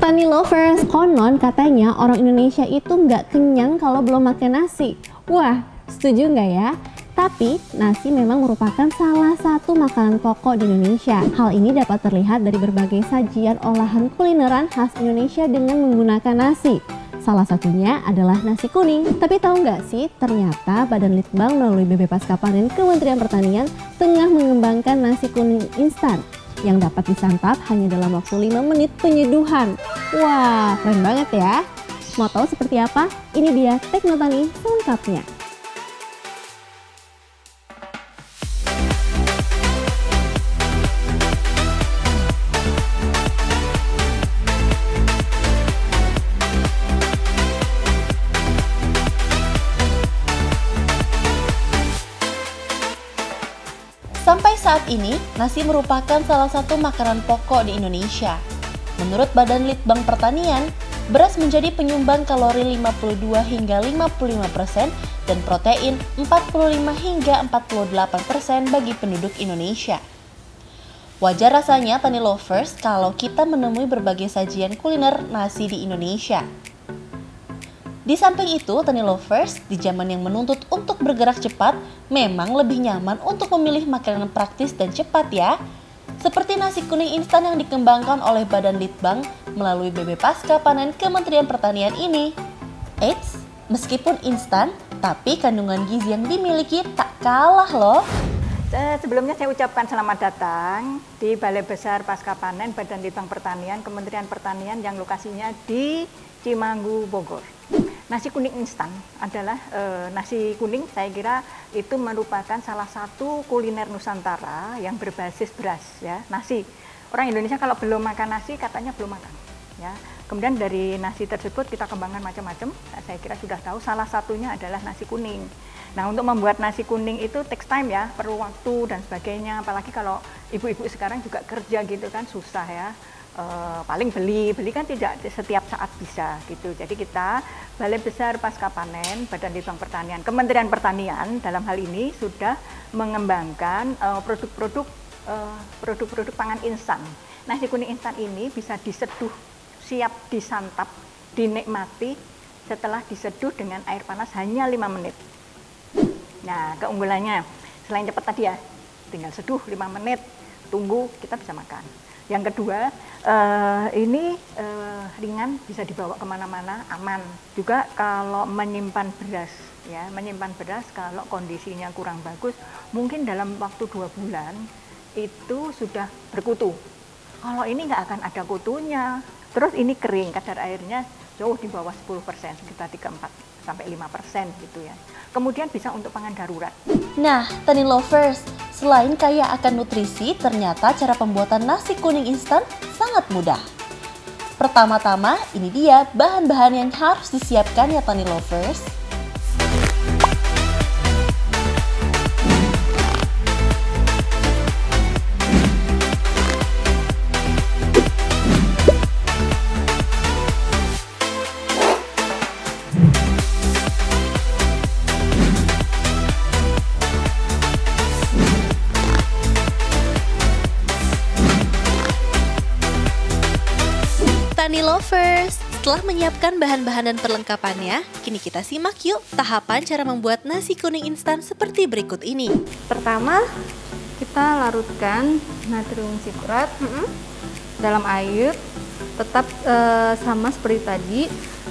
Tani lovers, konon katanya orang Indonesia itu nggak kenyang kalau belum makan nasi. Wah, setuju nggak ya? Tapi, nasi memang merupakan salah satu makanan pokok di Indonesia. Hal ini dapat terlihat dari berbagai sajian olahan kulineran khas Indonesia dengan menggunakan nasi. Salah satunya adalah nasi kuning. Tapi tahu nggak sih, ternyata Badan Litbang melalui BB Paskapanen Kementerian Pertanian tengah mengembangkan nasi kuning instan yang dapat disantap hanya dalam waktu 5 menit penyeduhan. Wah, keren banget ya. Mau tahu seperti apa? Ini dia Teknotani selengkapnya. Sampai saat ini, nasi merupakan salah satu makanan pokok di Indonesia. Menurut Badan Litbang Pertanian, beras menjadi penyumbang kalori 52 hingga 55% dan protein 45 hingga 48% bagi penduduk Indonesia. Wajar rasanya Tani lovers kalau kita menemui berbagai sajian kuliner nasi di Indonesia. Di samping itu, Tani lovers di zaman yang menuntut untuk bergerak cepat memang lebih nyaman untuk memilih makanan praktis dan cepat ya. Seperti nasi kuning instan yang dikembangkan oleh Badan Litbang melalui BB Paskapanen Kementerian Pertanian ini. Eits, meskipun instan, tapi kandungan gizi yang dimiliki tak kalah loh. Sebelumnya saya ucapkan selamat datang di Balai Besar Paskapanen Badan Litbang Pertanian Kementerian Pertanian yang lokasinya di Cimanggu, Bogor. Nasi kuning instan adalah nasi kuning, saya kira itu merupakan salah satu kuliner Nusantara yang berbasis beras ya, nasi. Orang Indonesia kalau belum makan nasi katanya belum makan ya. Kemudian dari nasi tersebut kita kembangkan macam-macam. Saya kira sudah tahu salah satunya adalah nasi kuning. Nah, untuk membuat nasi kuning itu takes time ya, perlu waktu dan sebagainya. Apalagi kalau ibu-ibu sekarang juga kerja gitu kan susah ya. Paling beli kan tidak setiap saat bisa gitu. Jadi kita Balai Besar Paskapanen Badan Litbang Pertanian Kementerian Pertanian dalam hal ini sudah mengembangkan produk-produk pangan instan. Nasi kuning instan ini bisa diseduh, siap disantap, dinikmati setelah diseduh dengan air panas hanya 5 menit. Nah, keunggulannya selain cepat tadi ya, tinggal seduh 5 menit, tunggu, kita bisa makan. Yang kedua, ini ringan, bisa dibawa kemana-mana, aman. Juga kalau menyimpan beras, ya, menyimpan beras kalau kondisinya kurang bagus, mungkin dalam waktu 2 bulan itu sudah berkutu. Kalau ini nggak akan ada kutunya. Terus ini kering, kadar airnya jauh di bawah 10%, sekitar 3-4-5% gitu ya. Kemudian bisa untuk pangan darurat. Nah, Tani lovers, selain kaya akan nutrisi, ternyata cara pembuatan nasi kuning instan sangat mudah. Pertama-tama, ini dia bahan-bahan yang harus disiapkan ya Tani lovers. Tani lovers, setelah menyiapkan bahan-bahan dan perlengkapannya, kini kita simak yuk tahapan cara membuat nasi kuning instan seperti berikut ini. Pertama, kita larutkan natrium sitrat dalam air, tetap sama seperti tadi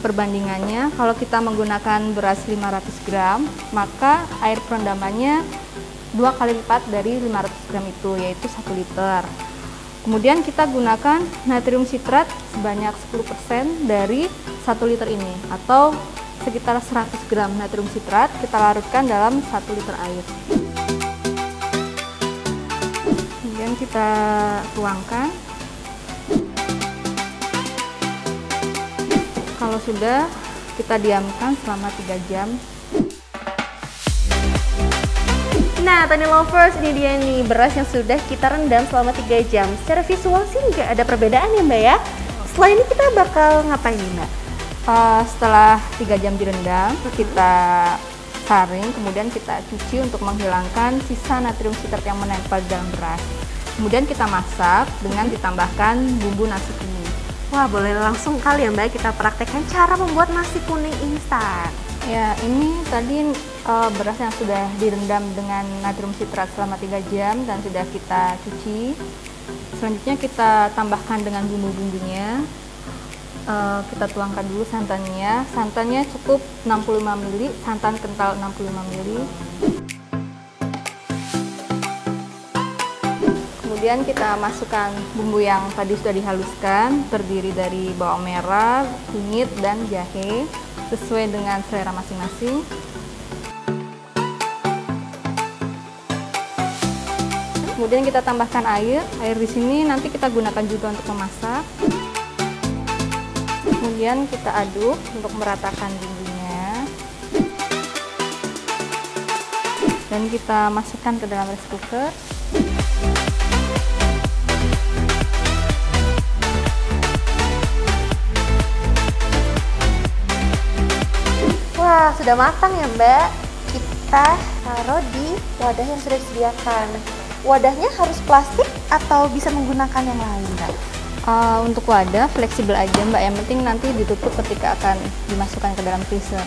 perbandingannya. Kalau kita menggunakan beras 500 gram, maka air perendamannya 2 kali lipat dari 500 gram itu, yaitu 1 liter. Kemudian kita gunakan natrium sitrat sebanyak 10% dari 1 liter ini, atau sekitar 100 gram natrium sitrat kita larutkan dalam 1 liter air. Kemudian kita tuangkan. Kalau sudah, kita diamkan selama 3 jam. Nah, Tani lovers, ini dia nih beras yang sudah kita rendam selama 3 jam. Secara visual sih nggak ada perbedaan ya Mbak ya? Setelah ini kita bakal ngapain nih Mbak? Setelah 3 jam direndam, kita saring, kemudian kita cuci untuk menghilangkan sisa natrium sitrat yang menempel di dalam beras. Kemudian kita masak dengan ditambahkan bumbu nasi kuning. Wah, boleh langsung kali ya Mbak kita praktekkan cara membuat nasi kuning instan. Ya, ini tadi beras yang sudah direndam dengan natrium sitrat selama 3 jam dan sudah kita cuci. Selanjutnya kita tambahkan dengan bumbu-bumbunya. Kita tuangkan dulu santannya. Santannya cukup 65 ml, santan kental 65 ml. Kemudian kita masukkan bumbu yang tadi sudah dihaluskan, terdiri dari bawang merah, kunyit, dan jahe, sesuai dengan selera masing-masing. Kemudian kita tambahkan air. Air di sini nanti kita gunakan juga untuk memasak. Kemudian kita aduk untuk meratakan bumbunya. Dan kita masukkan ke dalam rice cooker. Wah, sudah matang ya Mbak. Kita taruh di wadah yang sudah disediakan. Wadahnya harus plastik atau bisa menggunakan yang lain Mbak? Untuk wadah fleksibel aja Mbak, yang penting nanti ditutup ketika akan dimasukkan ke dalam freezer.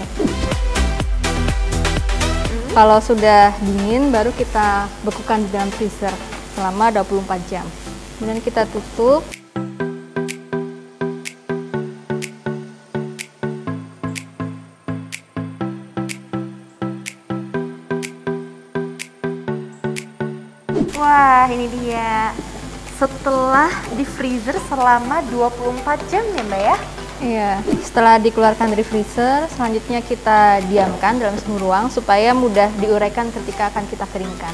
Kalau sudah dingin baru kita bekukan di dalam freezer selama 24 jam. Kemudian kita tutup. Wah, ini dia. Setelah di freezer selama 24 jam ya Mbak ya? Iya, setelah dikeluarkan dari freezer, selanjutnya kita diamkan dalam suhu ruang supaya mudah diuraikan ketika akan kita keringkan.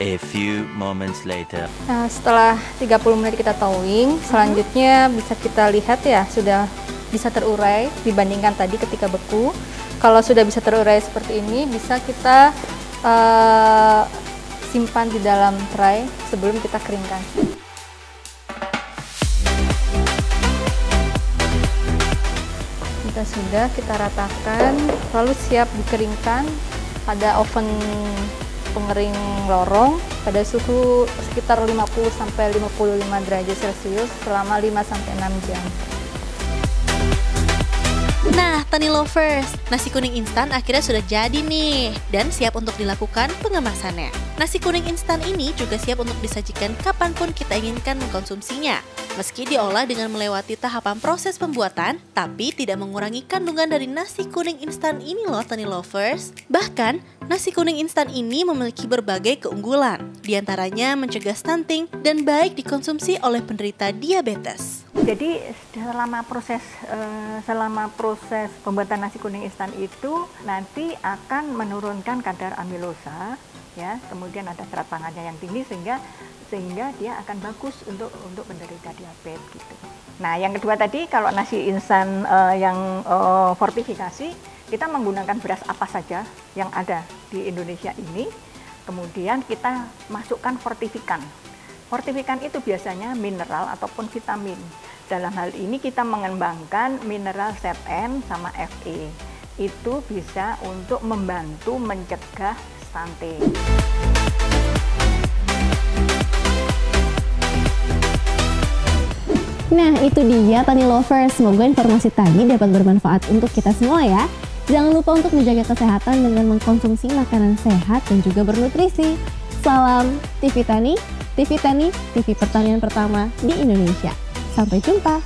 A few moments later. Nah, setelah 30 menit kita thawing, selanjutnya bisa kita lihat ya, sudah bisa terurai dibandingkan tadi ketika beku. Kalau sudah bisa terurai seperti ini, bisa kita simpan di dalam tray sebelum kita keringkan. Jika sudah, kita ratakan, lalu siap dikeringkan. Ada oven pengering lorong pada suhu sekitar 50–55 derajat Celcius selama 5–6 jam. Nah, Tani Lovers, nasi kuning instan akhirnya sudah jadi nih dan siap untuk dilakukan pengemasannya. Nasi kuning instan ini juga siap untuk disajikan kapanpun kita inginkan mengkonsumsinya. Meski diolah dengan melewati tahapan proses pembuatan, tapi tidak mengurangi kandungan dari nasi kuning instan ini loh Tani Lovers. Bahkan, nasi kuning instan ini memiliki berbagai keunggulan. Di antaranya mencegah stunting dan baik dikonsumsi oleh penderita diabetes. Jadi selama proses pembuatan nasi kuning instan itu nanti akan menurunkan kadar amilosa, ya, kemudian ada serat pangannya yang tinggi sehingga dia akan bagus untuk penderita diabetes gitu. Nah, yang kedua tadi kalau nasi instan yang fortifikasi, kita menggunakan beras apa saja yang ada di Indonesia ini, kemudian kita masukkan fortifikan. Fortifikan itu biasanya mineral ataupun vitamin. Dalam hal ini kita mengembangkan mineral Zn sama Fe. Itu bisa untuk membantu mencegah stunting. Nah, itu dia Tani Lovers. Semoga informasi tadi dapat bermanfaat untuk kita semua ya. Jangan lupa untuk menjaga kesehatan dengan mengkonsumsi makanan sehat dan juga bernutrisi. Salam TV Tani, TV Pertanian pertama di Indonesia. Sampai jumpa.